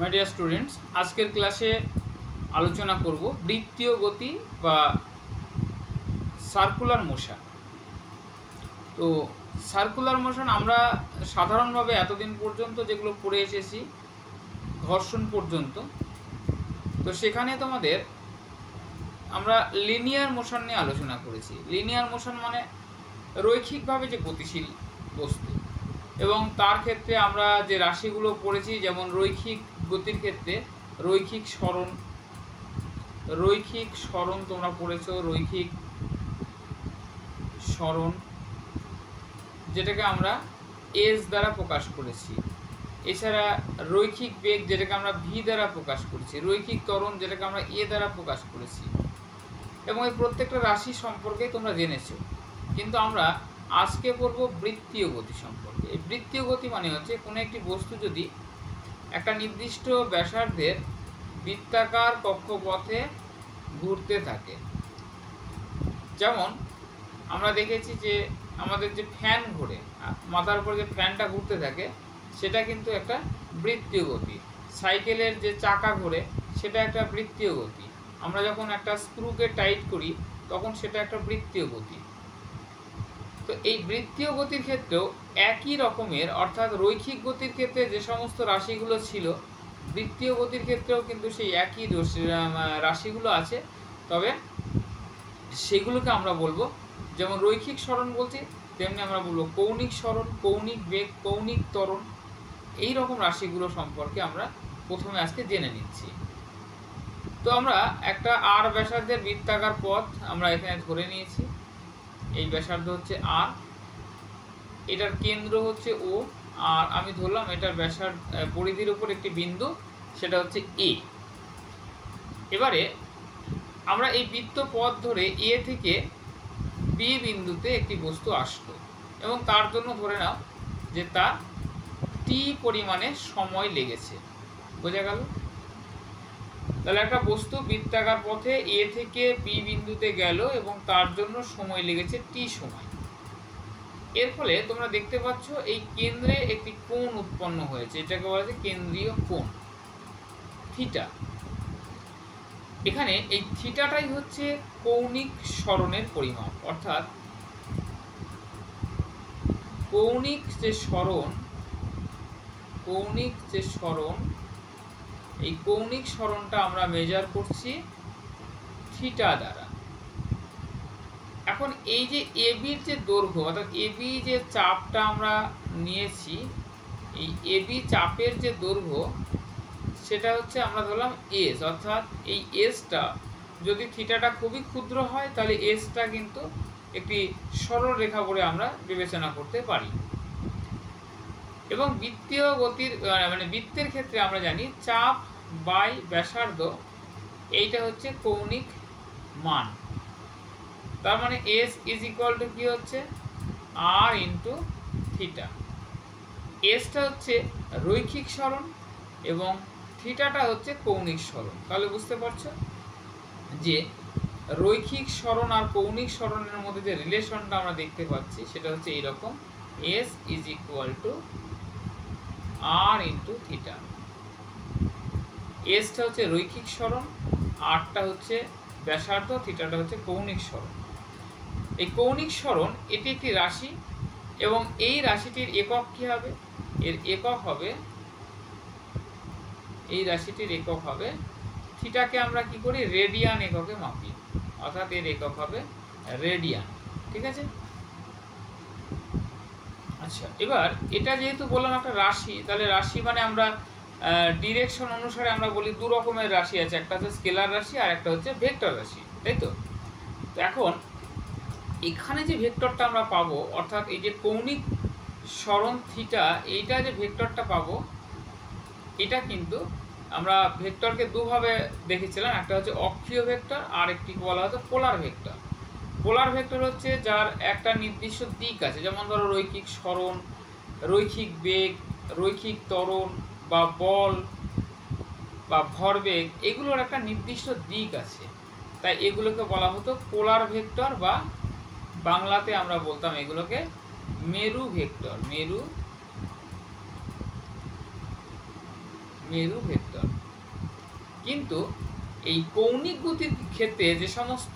My dear students, আজকের ক্লাসে আলোচনা করব বৃত্তীয় গতি বা সার্কুলার মোশন। তো সার্কুলার মোশন আমরা সাধারণভাবে এতদিন পর্যন্ত যেগুলো পড়ে এসেছি ঘর্ষণ পর্যন্ত, তো সেখানে তোমাদের আমরা লিনিয়ার মোশন নিয়ে আলোচনা করেছি। লিনিয়ার মোশন মানে রৈখিকভাবে যে গতিশীল বস্তু, এবং তার ক্ষেত্রে আমরা যে রাশিগুলো পড়েছি, যেমন রৈখিক গতির ক্ষেত্রে রৈখিক সরণ তোমরা পড়েছো, রৈখিক সরণ যেটাকে আমরা এস দ্বারা প্রকাশ করেছি। এছাড়া রৈখিক বেগ যেটাকে আমরা ভি দ্বারা প্রকাশ করেছি, রৈখিক ত্বরণ যেটাকে আমরা এ দ্বারা প্রকাশ করেছি, এবং এই প্রত্যেকটা রাশি সম্পর্কে তোমরা জেনেছো। কিন্তু আমরা আজকে পড়ব বৃত্তীয় গতি সম্পর্কে। এই বৃত্তীয় গতি মানে হচ্ছে কোনো একটি বস্তু যদি একটা নির্দিষ্ট ব্যাসার্ধের বৃত্তাকার কক্ষপথে ঘুরতে থাকে। যেমন আমরা দেখেছি যে আমাদের যে ফ্যান ঘোরে, মাথার উপর যে ফ্যানটা ঘুরতে থাকে, সেটা কিন্তু একটা বৃত্তীয় গতি। সাইকেলের যে চাকা ঘোরে, সেটা একটা বৃত্তীয় গতি। আমরা যখন একটা স্ক্রুকে টাইট করি, তখন সেটা একটা বৃত্তীয় গতি। তো এই বৃত্তীয় গতির ক্ষেত্রেও একই রকমের, অর্থাৎ রৈখিক গতির ক্ষেত্রে যে সমস্ত রাশিগুলো ছিল, বৃত্তীয় গতির ক্ষেত্রেও কিন্তু সেই একই রাশিগুলো আছে। তবে সেগুলোকে আমরা বলবো, যেমন রৈখিক সরণ বলছি, তেমনি আমরা বলবো কৌণিক সরণ, কৌণিক বেগ, কৌণিক ত্বরণ। এই রকম রাশিগুলো সম্পর্কে আমরা প্রথমে আজকে জেনে নিচ্ছি। তো আমরা একটা আর ব্যাসার্ধের বৃত্তাকার পথ আমরা এখানে ধরে নিয়েছি। এই ব্যাসার্ধ হচ্ছে আর, এটার কেন্দ্র হচ্ছে ও, আর আমি ধরলাম এটার ব্যাসার্ধ পরিধির উপর একটি বিন্দু, সেটা হচ্ছে এ। এবারে আমরা এই বৃত্ত পথ ধরে এ থেকে বি বিন্দুতে একটি বস্তু আসলো, এবং তার জন্য ধরে নাও যে তার টি পরিমাণে সময় লেগেছে। বোঝা গেল? তাহলে একটা বস্তু বৃত্তাকার পথে এ থেকে বি বিন্দুতে গেল এবং তার জন্য সময় লেগেছে টি সময়। এর ফলে তোমরা দেখতে পাচ্ছ এই কেন্দ্রে একটি কোণ উৎপন্ন হয়েছে, এটাকে বলা হচ্ছে কেন্দ্রীয় কোণ থিটা। এখানে এই থিটাটাই হচ্ছে কৌণিক সরণের পরিমাপ, অর্থাৎ কৌণিক যে সরণ, এই কৌণিক সরণটা আমরা মেজার করছি থিটা দ্বারা। এখন এই যে এবির যে দৈর্ঘ্য, অর্থাৎ এবি যে চাপটা আমরা নিয়েছি, এই এবি চাপের যে দৈর্ঘ্য, সেটা হচ্ছে আমরা ধরলাম এস। অর্থাৎ এই এসটা যদি থিটাটা খুবই ক্ষুদ্র হয়, তাহলে এসটা কিন্তু একটি সরল রেখা করে আমরা বিবেচনা করতে পারি। এবং বৃত্তীয় গতির মানে বৃত্তের ক্ষেত্রে আমরা জানি চাপ বাই ব্যাসার্ধ, এইটা হচ্ছে কৌণিক মান। তার মানে এস ইজ ইকুয়াল টু কি হচ্ছে আর ইন্টু থিটা। এসটা হচ্ছে রৈখিক সরণ এবং থিটাটা হচ্ছে কৌণিক সরণ। তাহলে বুঝতে পারছো যে রৈখিক সরণ আর কৌণিক সরণের মধ্যে যে রিলেশনটা আমরা দেখতে পাচ্ছি, সেটা হচ্ছে এইরকম, S is equal to R into theta. এসটা হচ্ছে রৈখিক সরণ, আরটা হচ্ছে ব্যাসার্ধ, থিটাটা হচ্ছে কৌণিক সরণ। এই কৌণিক সরণ এটি একটি রাশি, এবং এই রাশিটির একক কি হবে? এর একক হবে, এই রাশিটির একক হবে, থিটাকে আমরা কি করি? রেডিয়ান এককে মাপি, অর্থাৎ এর একক হবে রেডিয়ান। ঠিক আছে? আচ্ছা, এবার এটা যেহেতু বললাম একটা রাশি, তাহলে রাশি মানে আমরা ডিরেকশন অনুসারে আমরা বলি দু রকমের রাশি আছে, একটা হচ্ছে স্কেলার রাশি আর একটা হচ্ছে ভেক্টর রাশি, তাই তো? তো এখন এখানে যে ভেক্টরটা আমরা পাবো, অর্থাৎ এই যে কৌণিক সরণ থিটা, এইটা যে ভেক্টরটা পাবো, এটা কিন্তু আমরা ভেক্টরকে দুভাবে দেখেছিলাম, একটা হচ্ছে অক্ষীয় ভেক্টর আর একটি বলা হতো পোলার ভেক্টর। পোলার ভেক্টর হচ্ছে যার একটা নির্দিষ্ট দিক আছে, যেমন ধরো রৈখিক সরণ, রৈখিক বেগ, রৈখিক ত্বরণ বা বল বা ভরবেগ, এগুলোর একটা নির্দিষ্ট দিক আছে, তাই এগুলোকে বলা হতো পোলার ভেক্টর, বা বাংলাতে আমরা বলতাম এগুলোকে মেরু ভেক্টর। মেরু ভেক্টর। কিন্তু এই কৌণিক গতির ক্ষেত্রে যে সমস্ত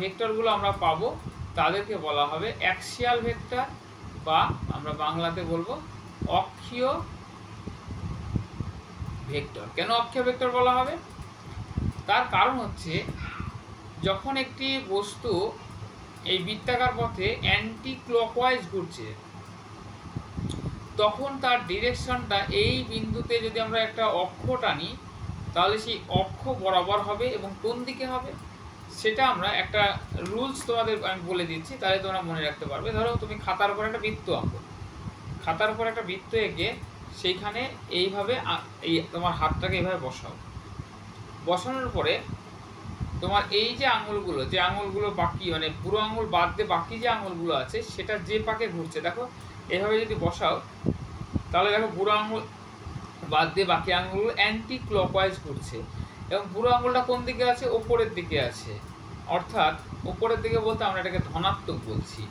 ভেক্টরগুলো আমরা পাবো তাদেরকে বলা হবে অ্যাক্সিয়াল ভেক্টর, বা আমরা বাংলাতে বলবো অক্ষীয় ভেক্টর। কেন অক্ষীয় ভেক্টর বলা হবে? তার কারণ হচ্ছে যখন একটি বস্তু এই বৃত্তাকার পথে অ্যান্টি ক্লকওয়াইজ ঘুরছে, তখন তার ডিরেকশনটা এই বিন্দুতে যদি আমরা একটা অক্ষ টানি, তাহলে সেই অক্ষ বরাবর হবে। এবং কোন দিকে হবে সেটা আমরা একটা রুলস তোমাদের আমি বলে দিচ্ছি, তাহলে তোমরা মনে রাখতে পারবে। ধরো তুমি খাতার উপর একটা বৃত্ত আঁকো, খাতার উপর একটা বৃত্ত এঁকে সেইখানে এইভাবে এই তোমার হাতটাকে এইভাবে বসাও। বসানোর পরে তোমার এই যে আঙুলগুলো, যে আঙুলগুলো বাকি, মানে বুড়ো আঙুল বাদ দিয়ে বাকি যে আঙুলগুলো আছে সেটা যে পাকে ঘুরছে, দেখো এভাবে যদি বসাও তাহলে দেখো বুড়ো আঙুল বাদ দিয়ে বাকি আঙুলগুলো অ্যান্টি ক্লকওয়াইজ ঘুরছে। এবং বুড়ো আঙুলটা কোন দিকে আছে? ওপরের দিকে আছে। অর্থাৎ ওপরের দিকে বলতে আমরা এটাকে ধনাত্মক বলছি।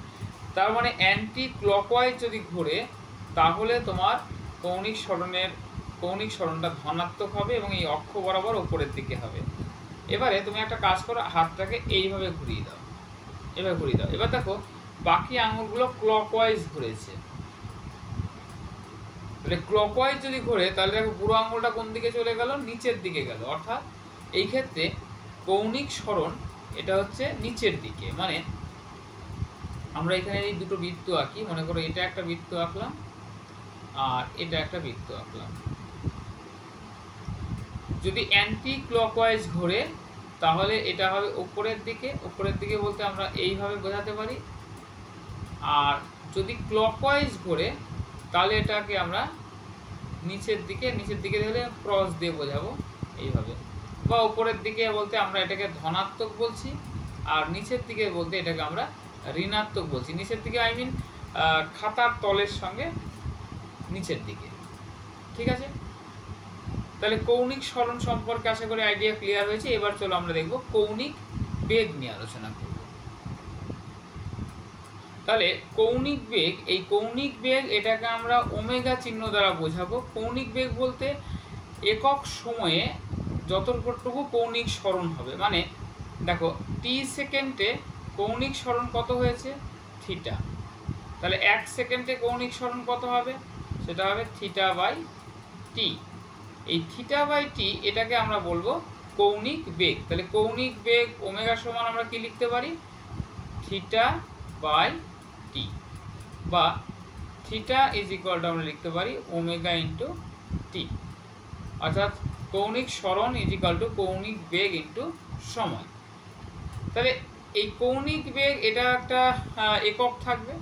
তার মানে অ্যান্টি ক্লকওয়াইজ যদি ঘুরে তাহলে তোমার কৌণিক সরণটা ধনাত্মক হবে এবং এই অক্ষ বরাবর ওপরের দিকে হবে। এবারে তুমি একটা কাজ করো, হাতটাকে এইভাবে ঘুরিয়ে দাও, এভাবে ঘুরিয়ে দাও। এবার দেখো বাকি আঙুলগুলো ক্লকওয়াইজ ঘুরেছে। তাহলে ক্লকওয়াইজ যদি ঘোরে তাহলে দেখো বুড়ো আঙুলটা কোন দিকে চলে গেল? নিচের দিকে গেল। অর্থাৎ এই ক্ষেত্রে কৌণিক সরণ এটা হচ্ছে নিচের দিকে। মানে আমরা এখানে এই দুটো বৃত্ত আঁকি, মনে করো এটা একটা বৃত্ত আঁকলাম আর এটা একটা বৃত্ত আঁকলাম। যদি অ্যান্টি ক্লকওয়াইজ ঘোরে তাহলে এটা হবে উপরের দিকে। উপরের দিকে বলতে আমরা এইভাবে বোঝাতে পারি। আর যদি ক্লকওয়াইজ ঘোরে তাহলে এটাকে আমরা নিচের দিকে ধরে ক্রস দিয়ে বোঝাবো এইভাবে। বা উপরের দিকে বলতে আমরা এটাকে ধনাত্মক বলছি, আর নিচের দিকে বলতে এটাকে আমরা ঋণাত্মক বলছি। নিচের দিকে আই মিন খাতার তলের সঙ্গে নিচের দিকে। ঠিক আছে? তাহলে কৌণিক সরণ সম্পর্কে আশা করি আইডিয়া ক্লিয়ার হয়েছে। এবার চলো আমরা দেখব কৌণিক বেগ নিয়ে আলোচনা করব। তাহলে কৌণিক বেগ, এই কৌণিক বেগ এটাকে আমরা ওমেগা চিহ্ন দ্বারা বোঝাবো। কৌণিক বেগ বলতে একক সময়ে যতটুকু কৌণিক সরণ হবে। মানে দেখো টি সেকেন্ডে কৌণিক সরণ কত হয়েছে? থিটা। তাহলে 1 সেকেন্ডে কৌণিক সরণ কত হবে? সেটা হবে থিটা বাই টি। এই থিটা বাই টি এটাকে আমরা বলবো কৌণিক বেগ। তাহলে কৌণিক বেগ ওমেগা সমান আমরা কি লিখতে পারি? থিটা বাই টি, বা থিটা ইজ ইকুয়াল টু আমরা লিখতে পারি ওমেগা ইন্টু টি। অর্থাৎ কৌণিক সরণ ইজ ইকুয়াল টু কৌণিক বেগ ইন্টু সময়। তাহলে এই কৌণিক বেগ এটা একটা একক থাকবে।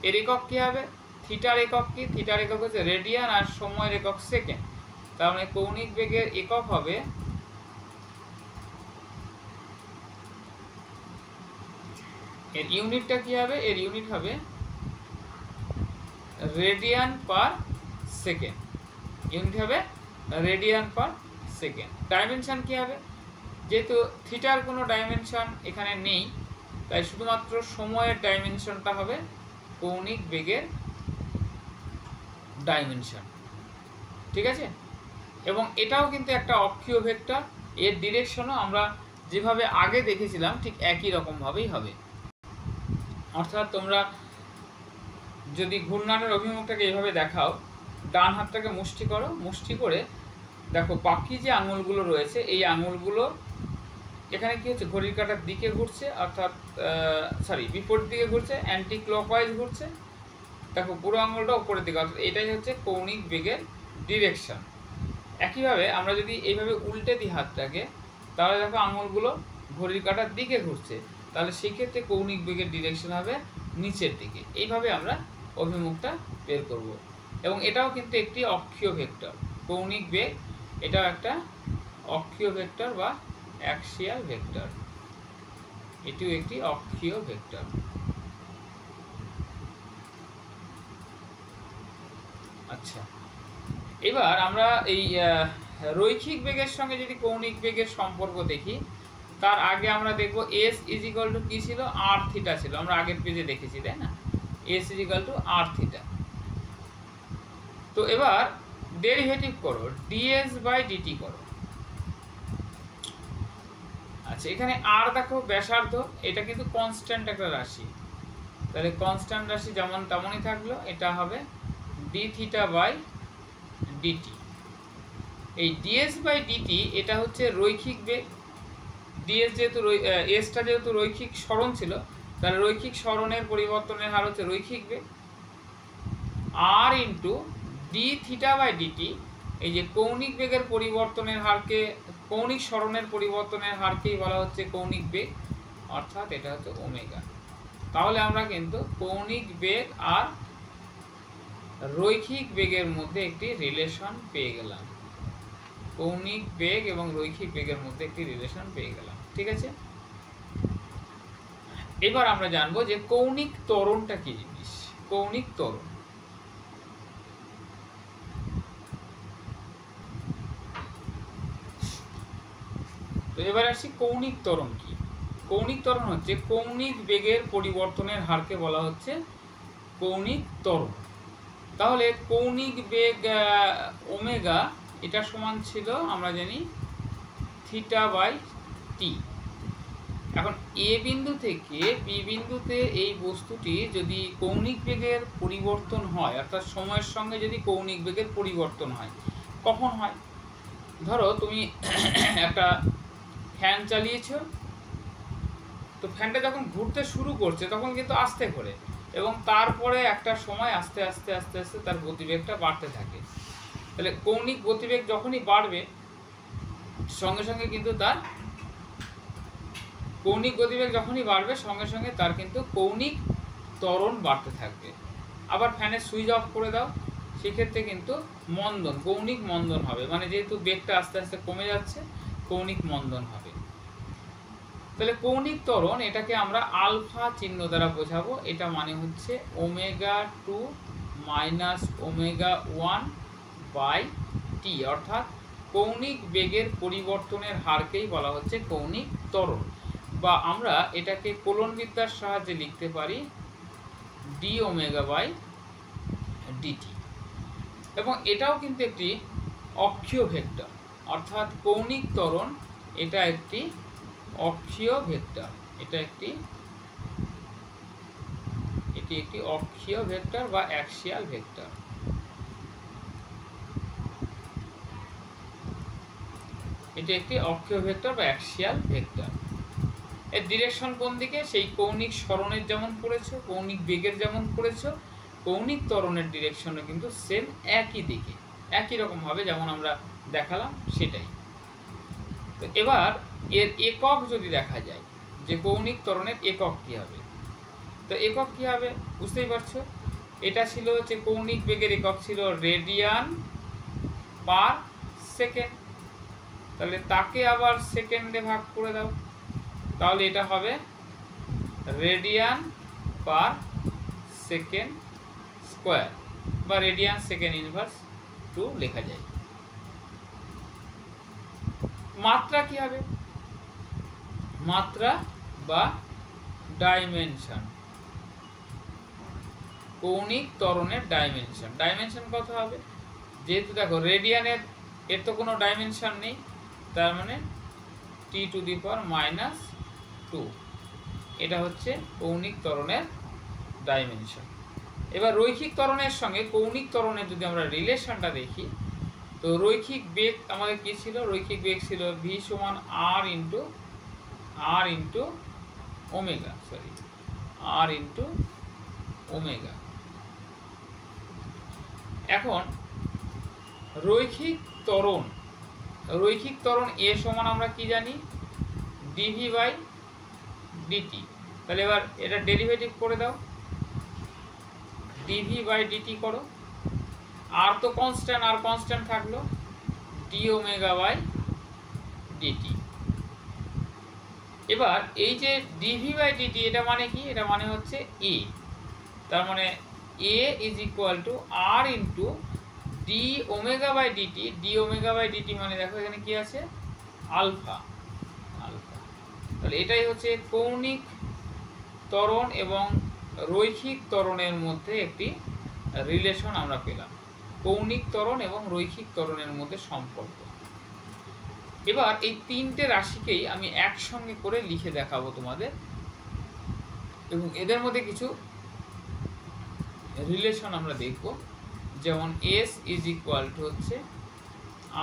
এর একক কী হবে? থিটার একক কি? থিটার একক হচ্ছে রেডিয়ান আর সময়ের একক সেকেন্ড। তার মানে কৌণিক বেগের একক হবে এর ইউনিটটা কি হবে? এর ইউনিট হবে রেডিয়ান পার সেকেন্ড। ইউনিট হবে রেডিয়ান পার সেকেন্ড। ডাইমেনশন কি হবে? যেহেতু থিটার কোনো ডাইমেনশন এখানে নেই, তাই শুধুমাত্র সময়ের ডাইমেনশনটা হবে কৌণিক বেগের ডাইমেনশন। ঠিক আছে? এবং এটাও কিন্তু একটা অক্ষীয় ভেক্টর। এর ডিরেকশনও আমরা যেভাবে আগে দেখেছিলাম ঠিক একই রকমভাবেই হবে। অর্থাৎ তোমরা যদি ঘূর্ণনের অভিমুখটাকে এইভাবে দেখাও, ডান হাতটাকে মুষ্টি করো, মুষ্টি করে দেখো বাকি যে আঙুলগুলো রয়েছে এই আঙুলগুলো এখানে কি হচ্ছে? ঘড়ির কাঁটার দিকে ঘুরছে, অর্থাৎ বিপরীত দিকে ঘুরছে, অ্যান্টি ক্লকওয়াইজ ঘুরছে। দেখো পুরো আঙুলটা উপরের দিকে, অর্থাৎ এটাই হচ্ছে কৌণিক বেগের ডিরেকশন। একইভাবে আমরা যদি এইভাবে উল্টে দিই হাতটাকে, তাহলে দেখো আঙুলগুলো ঘড়ির কাঁটার দিকে ঘুরছে, তাহলে সেই ক্ষেত্রে কৌণিক বেগের ডিরেকশন হবে নিচের দিকে। এইভাবে আমরা অভিমুখটা বের করব। এবং এটাও কিন্তু একটি অক্ষীয় ভেক্টর। কৌণিক বেগ এটাও একটা অক্ষীয় ভেক্টর বা অ্যাক্সিয়াল ভেক্টর। এটিও একটি অক্ষীয় ভেক্টর। আচ্ছা, এবার আমরা এই রৈখিক বেগের সঙ্গে যদি কৌণিক বেগের সম্পর্ক দেখি, তার আগে আমরা দেখব এস ইজ ইকুয়াল টু কী ছিল? আর থিটা ছিল। আমরা আগের পেজে দেখেছি, তাই না? S is equal to R theta. তো এবার ডেরিভেটিভ করো, ডিএস বাই ডিটি করো। আচ্ছা, এখানে আর দেখো ব্যাসার্ধ, এটা কিন্তু কনস্ট্যান্ট একটা রাশি, তাহলে কনস্ট্যান্ট রাশি যেমন তেমনই থাকলো, এটা হবে ডি থিটা বাই ডিটি। এই ডিএস বাই ডিটি এটা হচ্ছে রৈখিক বেগ। ডিএস যেহেতু এসটা যেহেতু রৈখিক সরণ ছিল, তাহলে রৈখিক সরণের পরিবর্তনের হার হচ্ছে রৈখিক বেগ। R into d theta by d t, এই যে কৌণিক বেগের পরিবর্তনের হারকে, কৌণিক সরণের পরিবর্তনের হারকেই বলা হচ্ছে কৌণিক বেগ, অর্থাৎ এটা হচ্ছে ওমেগা। তাহলে আমরা কিন্তু কৌণিক বেগ আর রৈখিক বেগের মধ্যে একটি রিলেশন পেয়ে গেলাম। কৌণিক বেগ এবং রৈখিক বেগের মধ্যে একটি রিলেশন পেয়ে গেলাম, ঠিক আছে। এবার আমরা জানবো যে কৌণিক ত্বরণটা কি জিনিস। কৌণিক ত্বরণ, তো এবার আসি কৌণিক ত্বরণ কি। কৌণিক ত্বরণ হচ্ছে কৌণিক বেগের পরিবর্তনের হারকে বলা হচ্ছে কৌণিক ত্বরণ। তাহলে কৌণিক বেগ ওমেগা এটা সমান ছিল আমরা জানি থিটা বাই টি। এখন এ বিন্দু থেকে বি বিন্দুতে এই বস্তুটি যদি কৌণিক বেগের পরিবর্তন হয়, অর্থাৎ সময়ের সঙ্গে যদি কৌণিক বেগের পরিবর্তন হয়, কখন হয়? ধরো তুমি একটা ফ্যান চালিয়েছো, তো ফ্যানটা যখন ঘুরতে শুরু করছে তখন কিন্তু আস্তে করে, এবং তারপরে একটা সময় আস্তে আস্তে আস্তে আস্তে তার গতিবেগটা বাড়তে থাকে। তাহলে কৌণিক গতিবেগ যখনই বাড়বে, সঙ্গে সঙ্গে কিন্তু তার কৌণিক গতিবেগ যখনই বাড়বে সঙ্গে সঙ্গে তার কিন্তু কৌণিক ত্বরণ বাড়তে থাকবে। আবার ফ্যানের সুইচ অফ করে দাও, সেক্ষেত্রে কিন্তু মন্দন, কৌণিক মন্দন হবে, মানে যেহেতু বেগটা আস্তে আস্তে কমে যাচ্ছে, কৌণিক মন্দন হবে। তাহলে কৌণিক ত্বরণ এটাকে আমরা আলফা চিহ্ন দ্বারা বোঝাবো। এটা মানে হচ্ছে omega 2 minus omega 1 by T, অর্থাৎ কৌণিক বেগের পরিবর্তনের হারকেই বলা হচ্ছে কৌণিক ত্বরণ, বা আমরা এটাকে কোলনবিদ্যার সাহায্যে লিখতে পারি ডি ওমেগা বাই ডিটি। এবং এটাও কিন্তু একটি অক্ষীয় ভেক্টর, অর্থাৎ কৌণিক ত্বরণ এটা একটি অক্ষীয় ভেক্টর। এটি একটি অক্ষীয় ভেক্টর বা অ্যাক্সিয়াল ভেক্টর। এটি একটি অক্ষীয় ভেক্টর বা অ্যাক্সিয়াল ভেক্টর। এর ডিরেকশন কোন দিকে? সেই কৌণিক সরণের যেমন পড়েছো, কৌণিক বেগের যেমন পড়েছো, কৌণিক ত্বরণের ডিরেকশনও কিন্তু সেম একই দিকে, একই রকম হবে যেমন আমরা দেখালাম সেটাই। তো এবার এর একক যদি দেখা যায় যে কৌণিক ত্বরণের একক কী হবে, তো একক কী হবে বুঝতেই পারছো। এটা ছিল যে কৌণিক বেগের একক ছিল রেডিয়ান পার সেকেন্ড, তাহলে তাকে আবার সেকেন্ডে ভাগ করে দাও, তাহলে এটা হবে রেডিয়ান পার সেকেন্ড স্কোয়ার, বা রেডিয়ান সেকেন্ড ইনভার্স 2 লেখা যায়। মাত্রা কি হবে? মাত্রা বা ডাইমেনশন, কৌণিক ত্বরণের ডাইমেনশন। ডাইমেনশন কত হবে? যেহেতু দেখো রেডিয়ানের এর তো কোনো ডাইমেনশন নেই, তার মানে t⁻⁻², এটা হচ্ছে কৌণিক ত্বরণের ডাইমেনশন। এবার রৈখিক ত্বরণের সঙ্গে কৌণিক ত্বরণের যদি আমরা রিলেশনটা দেখি, তো রৈখিক বেগ আমাদের কী ছিল? রৈখিক বেগ ছিল v সমান r ইন্টু ওমেগা। এখন রৈখিক ত্বরণ এ সমান আমরা কি জানি? dv by dt। তাহলে এবার এটা ডেরিভেটিভ করে দাও, dv বাই dt করো, আর তো কনস্ট্যান্ট, আর কনস্ট্যান্ট থাকলো d ওমেগা বাই dt। এবার এই যে dv বাই dt এটা মানে কি? এটা মানে হচ্ছে a, তার মানে a is equal to r into d omega by dt. D omega by dt মানে দেখো এখানে কি আছে? আলফা। তাহলে এটাই হচ্ছে কৌণিক ত্বরণ এবং রৈখিক ত্বরণের মধ্যে একটি রিলেশন আমরা পেলাম। কৌণিক ত্বরণ এবং রৈখিক ত্বরণের মধ্যে সম্পর্ক। এবার এই তিনটে রাশিকেই আমি একসঙ্গে করে লিখে দেখাবো তোমাদের, এবং এদের মধ্যে কিছু রিলেশন আমরা দেখব। যেমন এস ইজ ইকুয়াল টু হচ্ছে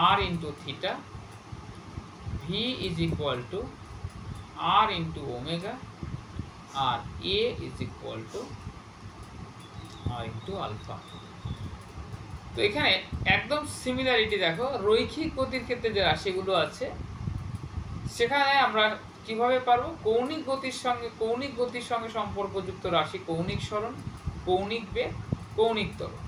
R into theta, V is equal to R into omega, আর A is equal to R into alpha. তো এখানে একদম সিমিলারিটি দেখো, রৈখিক গতির ক্ষেত্রে যে রাশিগুলো আছে সেখানে আমরা কিভাবে পারবো, কৌণিক গতির সঙ্গে সম্পর্কযুক্ত রাশি কৌণিক সরণ, কৌণিক বেগ, কৌণিক ত্বরণ,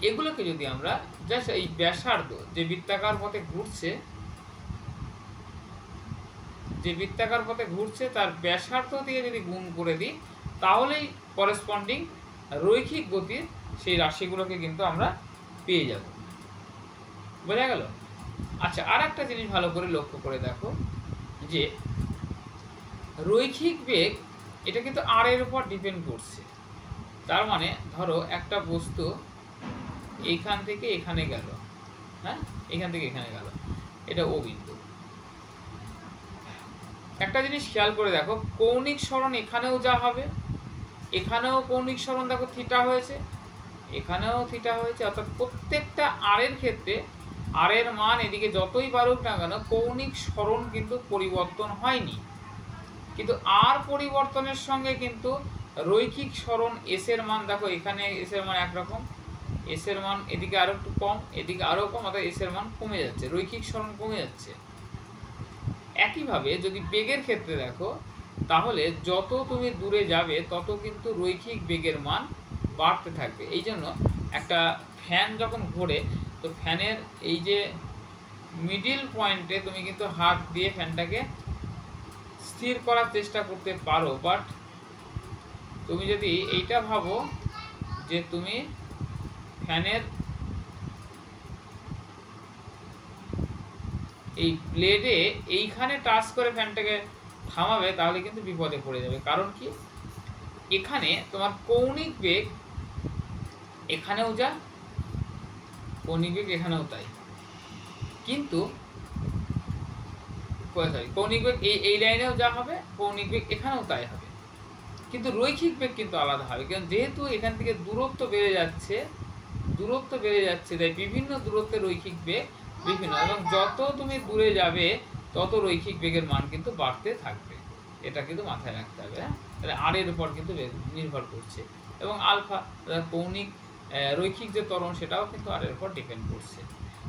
এগুলোকে যদি আমরা জাস্ট এই ব্যাসার্ধ যে বৃত্তাকার পথে ঘুরছে তার ব্যাসার্ধ দিয়ে যদি গুণ করে দিই, তাহলেই করেসপন্ডিং রৈখিক গতির সেই রাশিগুলোকে কিন্তু আমরা পেয়ে যাব। বোঝা গেল? আচ্ছা, আর একটা জিনিস ভালো করে লক্ষ্য করে দেখো যে রৈখিক বেগ এটা কিন্তু আর এর উপর ডিপেন্ড করছে। তার মানে ধরো একটা বস্তু এইখান থেকে এখানে গেল, হ্যাঁ, এখান থেকে এখানে গেল, এটা ও বিন্দু। একটা জিনিস খেয়াল করে দেখো, কৌণিক সরণ এখানেও যা হবে, এখানেও কৌণিক সরণ দেখো থিটা হয়েছে, এখানেও থিটা হয়েছে, অর্থাৎ প্রত্যেকটা আর এর ক্ষেত্রে আর এর মান এদিকে যতই বাড়ুক না কেন কৌণিক সরণ কিন্তু পরিবর্তন হয়নি। কিন্তু আর পরিবর্তনের সঙ্গে কিন্তু রৈখিক সরণ এস এর মান দেখো, এখানে এস এর মান একরকম, এস এর মান এদিকে আরো একটু কম, এদিকে আরো কম, অর্থাৎ এস এর মান কমে যাচ্ছে, রৈখিক সরণ কমে যাচ্ছে। একইভাবে যদি বেগের ক্ষেত্রে দেখো, তাহলে যত তুমি দূরে যাবে তত কিন্তু রৈখিক বেগের মান বাড়তে থাকবে। এই জন্য একটা ফ্যান যখন ঘোরে, তো ফ্যানের এই যে মিডিল পয়েন্টে তুমি কিন্তু হাত দিয়ে ফ্যানটাকে স্থির করার চেষ্টা করতে পারো, বাট তুমি যদি এইটা ভাবো যে তুমি ফ্যানের এই ব্লেডে এইখানে টাচ করে ফ্যানটাকে থামাবে, তাহলে কিন্তু বিপদে পড়ে যাবে। কারণ কি, এখানে তোমার কৌণিক বেগ এখানেও যা, কৌণিক বেগ এখানেও তাই, কিন্তু কৌণিক বেগ এই লাইনেও যা হবে, কৌণিক বেগ এখানেও তাই হবে, কিন্তু রৈখিক বেগ কিন্তু আলাদা হবে। কারণ যেহেতু এখান থেকে দূরত্ব বেড়ে যাচ্ছে তাই বিভিন্ন দূরত্বে রৈখিক বেগ বিভিন্ন, এবং যত তুমি দূরে যাবে তত রৈখিক বেগের মান কিন্তু বাড়তে থাকবে। এটা কিন্তু মাথায় রাখতে হবে। হ্যাঁ, তাহলে আর এর উপর কিন্তু নির্ভর করছে, এবং আলফা কৌণিক রৈখিক যে ত্বরণ সেটাও কিন্তু আর এর উপর ডিপেন্ড করছে।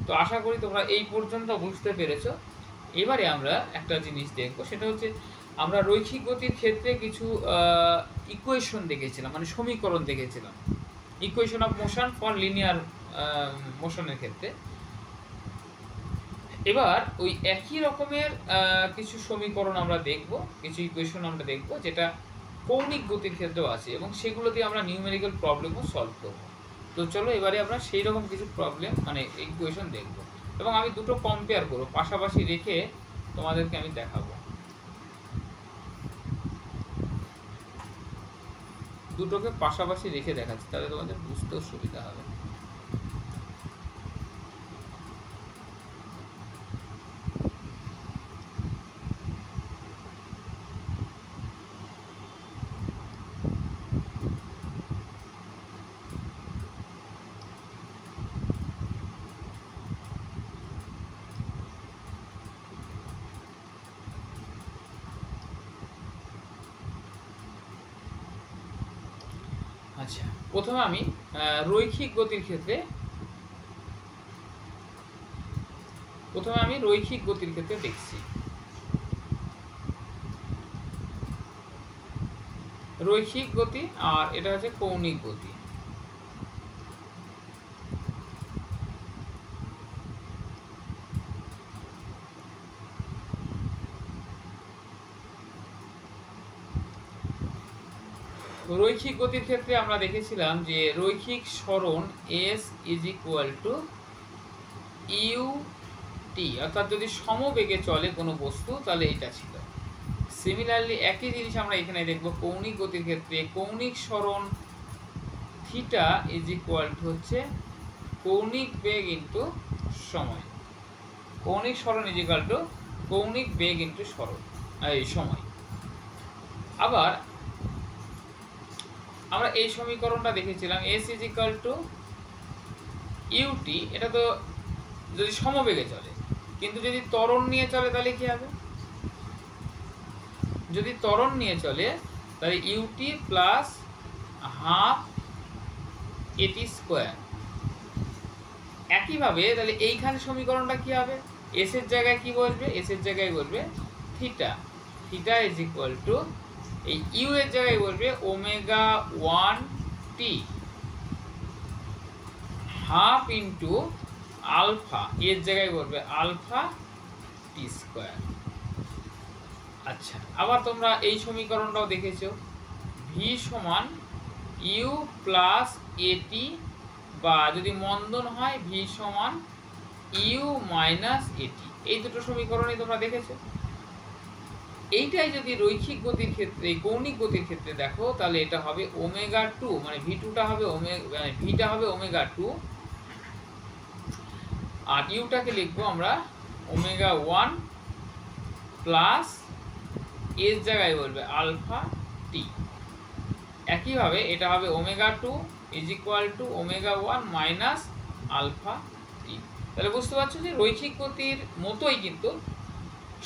তো আশা করি তোমরা এই পর্যন্ত বুঝতে পেরেছো। এবারে আমরা একটা জিনিস দেখবো, সেটা হচ্ছে আমরা রৈখিক গতির ক্ষেত্রে কিছু ইকুয়েশন দেখেছিলাম, মানে সমীকরণ দেখেছিলাম, equation of motion for linear মোশনের ক্ষেত্রে। এবার ওই একই রকমের কিছু সমীকরণ আমরা দেখব, কিছু ইকুয়েশন আমরা দেখব যেটা কৌণিক গতির ক্ষেত্রেও আছে, এবং সেগুলো দিয়ে আমরা নিউমেরিক্যাল প্রবলেমও সলভ করব। তো চলো এবারে আমরা সেই রকম কিছু প্রবলেম মানে ইকুয়েশন দেখব, এবং আমি দুটো কম্পেয়ার করব, পাশাপাশি রেখে তোমাদেরকে আমি দেখাবো। দুটোকে পাশাপাশি রেখে দেখাচ্ছি, তাহলে তোমাদের বুঝতেও সুবিধা হবে। আচ্ছা, প্রথমে আমি রৈখিক গতির ক্ষেত্রে দেখছি। রৈখিক গতি আর এটা হচ্ছে কৌণিক গতি। রৈখিক গতির ক্ষেত্রে আমরা দেখেছিলাম যে রৈখিক সরণ S is equal to U T, অর্থাৎ যদি সমবেগে চলে কোনো বস্তু তাহলে এটা ছিল। সিমিলারলি একই জিনিস আমরা এখানে দেখব কৌণিক গতির ক্ষেত্রে, কৌণিক সরণ থিটা ইজ ইকুয়াল টু হচ্ছে কৌণিক বেগ ইন্টু সময়, কৌণিক সরণ ইজ ইকুয়াল টু কৌণিক বেগ ইন্টু সময়। আবার আমরা এই সমীকরণটা দেখেছিলাম s is equal to ut, এটা তো যদি সমবেগে চলে, কিন্তু যদি ত্বরণ নিয়ে চলে তাহলে কি হবে? যদি ত্বরণ নিয়ে চলে তাহলে ইউটি প্লাস হাফ এটি স্কোয়ার। একইভাবে তাহলে এইখানে সমীকরণটা কি হবে? এস এর জায়গায় কি বসবে? এস এর জায়গায় বসবে theta, theta is equal two এই ইউ এর জায়গায় বসবে ওমেগা 1 টি হাফ ইন্টু আলফা, এর জায়গায় বসবে আলফা টি স্কোয়ার। আচ্ছা, আবার তোমরা এই সমীকরণটাও দেখেছো, ভি সমান ইউ প্লাস এটি, বা যদি মন্দন হয় ভি সমান ইউ মাইনাস এটি। এই দুটো সমীকরণই তোমরা দেখেছো। এইটাই যদি রৈখিক গতির ক্ষেত্রে, কৌণিক গতির ক্ষেত্রে দেখো, তাহলে এটা হবে ওমেগা 2, মানে ভি টুটা হবে ভিটা হবে ওমেগা 2, আর ইউটাকে লিখবো আমরা ওমেগা 1 প্লাস এর জায়গায় বলবে আলফা টি। একইভাবে এটা হবে omega 2 is equal to omega 1 minus alpha t. তাহলে বুঝতে পারছো যে রৈখিক গতির মতোই কিন্তু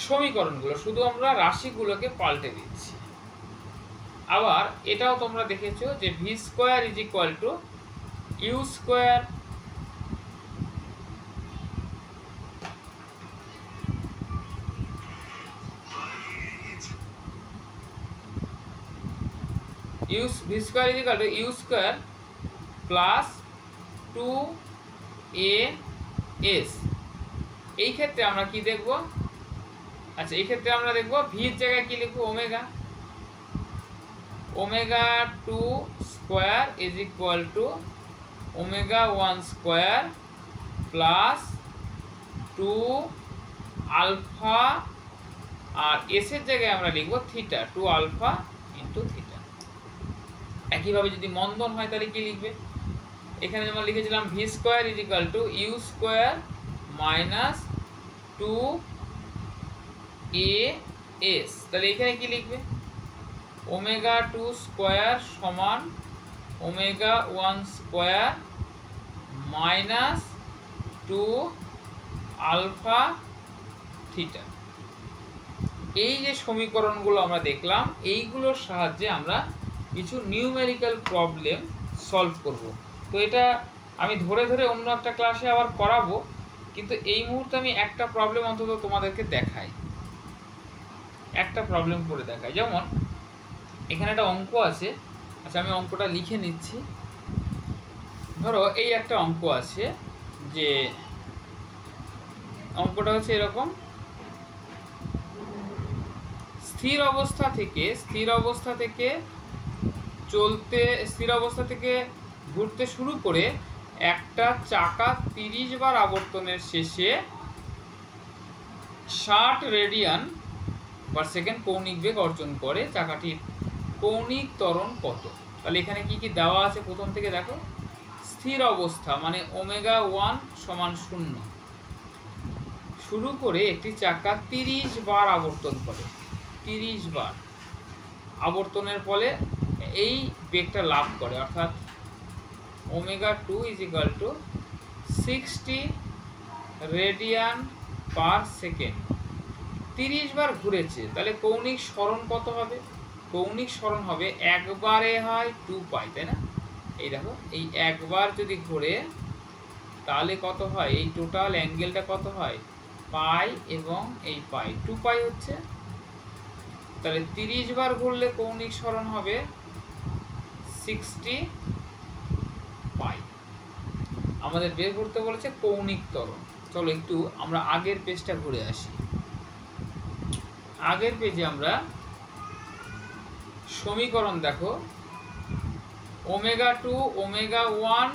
সমীকরণগুলো, শুধু আমরা রাশিগুলোকে পাল্টে দিচ্ছি। আবার এটাও তোমরা দেখেছো যে v square is equal to u square v square is equal to u square plus 2a_s। এই ক্ষেত্রে আমরা কি দেখব? আচ্ছা, এই ক্ষেত্রে আমরা দেখব ভির জায়গায় কি লিখবো? Omega, omega 2 square is equal to omega 1 square plus 2 alpha, আর এস এর জায়গায় আমরা লিখবো থিটা, 2 আলফা ইন্টু থিটা। একইভাবে যদি মন্দন হয় তাহলে কি লিখবে? এখানে যেমন লিখেছিলাম v square is equal to u square minus 2a_s। তাহলে এখানে কি লিখবে? ওমেগা 2 স্কোয়ার সমান omega 1 square minus 2 alpha theta. এই যে সমীকরণগুলো আমরা দেখলাম, এইগুলোর সাহায্যে আমরা কিছু নিউমেরিক্যাল প্রবলেম সলভ করব। তো এটা আমি ধরে ধরে অন্য একটা ক্লাসে আবার করাবো, কিন্তু এই মুহূর্তে আমি একটা প্রবলেম অন্তত তোমাদেরকে দেখাই, একটা প্রবলেম করে দেখাই। যেমন এখানে একটা অঙ্ক আছে। আচ্ছা, আমি অঙ্কটা লিখে নিচ্ছি। ধরো এই একটা অঙ্ক আছে, যে অঙ্কটা হচ্ছে এরকম, স্থির অবস্থা থেকে ঘুরতে শুরু করে একটা চাকা 30 বার আবর্তনের শেষে 60 রেডিয়ান পার সেকেন্ড কৌণিক বেগ অর্জন করে, চাকাটির কৌণিক ত্বরণ কত? তাহলে এখানে কি কি দেওয়া আছে প্রথম থেকে দেখো। স্থির অবস্থা মানে ওমেগা 1 সমান 0, শুরু করে একটি চাকা 30 বার আবর্তন করে, 30 বার আবর্তনের ফলে এই বেগটা লাভ করে, অর্থাৎ omega 2 is equal two 60 radian per second. 30 বার ঘুরেছে, তাহলে কৌণিক সরণ কত হবে? কৌণিক সরণ হবে একবারে হয় 2 পাই, তাই না? এই দেখো, এই একবার যদি ঘুরে তাহলে কত হয়? এই টোটাল অ্যাঙ্গেলটা কত হয়? পাই এবং এই পাই, 2 পাই হচ্ছে। তাহলে 30 বার ঘুরলে কৌণিক সরণ হবে 60 পাই। আমাদের বের করতে বলেছে কৌণিক ত্বরণ। চলো একটু আমরা আগের পেজটা ঘুরে আসি। আগের পেজে আমরা সমীকরণ দেখো, ওমেগা 2 ওমেগা 1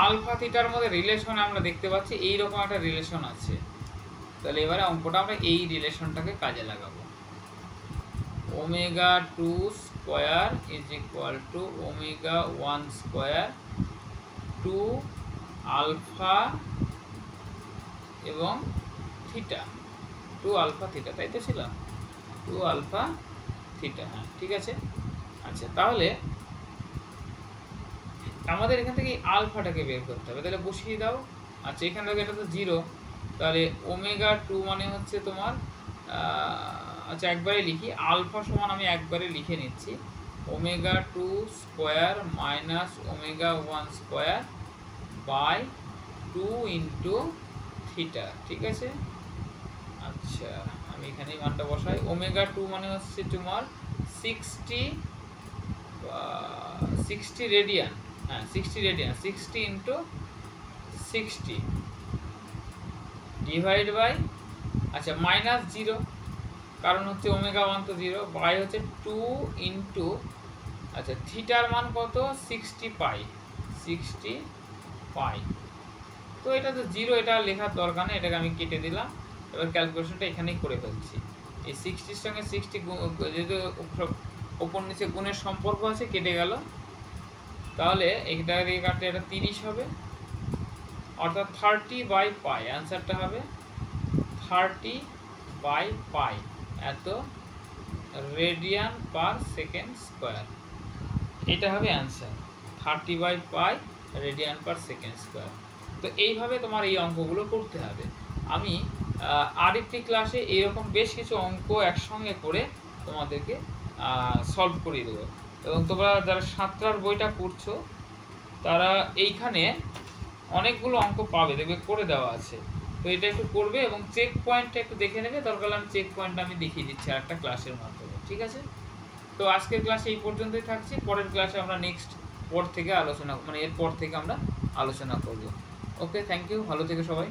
আলফা থিটার মধ্যে রিলেশন আমরা দেখতে পাচ্ছি, এইরকম একটা রিলেশন আছে। তাহলে এবারে অঙ্কটা আমরা এই রিলেশনটাকে কাজে লাগাবো। Omega 2 square is equal to omega 1 square 2 alpha এবং থিটা, 2 আলফা থিটা, তাই তো ছিল 2 আলফা থিটা। হ্যাঁ ঠিক আছে। আচ্ছা তাহলে আমাদের এখান থেকে আলফাটাকে বের করতে হবে, তাহলে বসিয়ে দাও। আচ্ছা এখান থেকে এটা তো 0, তাহলে ওমেগা 2 মানে হচ্ছে তোমার আচ্ছা একবারে লিখি, আলফা সমান আমি একবারে লিখে নিচ্ছি, omega 2 square minus omega 1 square by 2 into theta. ঠিক আছে। আচ্ছা আমি এখানে মানটা বসাই, ওমেগা 2 মানে হচ্ছে তোমার 60 রেডিয়ান, হ্যাঁ 60 রেডিয়ান, 60 ইন্টু 60 ডিভাইড বাই, আচ্ছা মাইনাস 0 কারণ হচ্ছে ওমেগা 1 তো 0, বাই হচ্ছে 2 ইন্টু, আচ্ছা থিটার মান কত 60 পাই, 60 পাই। তো এটা তো 0, এটা লেখার দরকার নেই, এটাকে আমি কেটে দিলাম। এবার ক্যালকুলেশনটা এখানেই করে ফেলছি। এই 60-র সঙ্গে 60 যেহেতু ওপর নিচে গুণের সম্পর্ক আছে, কেটে গেল। তাহলে এটা দিয়ে কাটলে এটা 30 হবে, অর্থাৎ 30 বাই পাই, অ্যান্সারটা হবে 30 বাই পাই এত রেডিয়ান পার সেকেন্ড স্কোয়ার। এটা হবে answer, 30 by pi radian per second square. তো এইভাবে তোমার এই অঙ্কগুলো করতে হবে। আমি আরেকটি ক্লাসে এরকম বেশ কিছু অঙ্ক একসঙ্গে করে তোমাদেরকে সলভ করিয়ে দেবো, এবং তোমরা যারা সাঁতরার বইটা পড়ছো তারা এইখানে অনেকগুলো অঙ্ক পাবে, দেখবে করে দেওয়া আছে। তো এটা একটু করবে এবং চেক পয়েন্টটা একটু দেখে নেবে, দরকার আমি চেক পয়েন্টটা আমি দেখিয়ে দিচ্ছি আর একটা ক্লাসের মাধ্যমে। ঠিক আছে। তো আজকের ক্লাসে এই পর্যন্তই থাকছি, পরের ক্লাসে আমরা নেক্সট পর থেকে আলোচনা, মানে এরপর থেকে আমরা আলোচনা করব। ওকে, থ্যাংক ইউ, ভালো থেকো সবাই।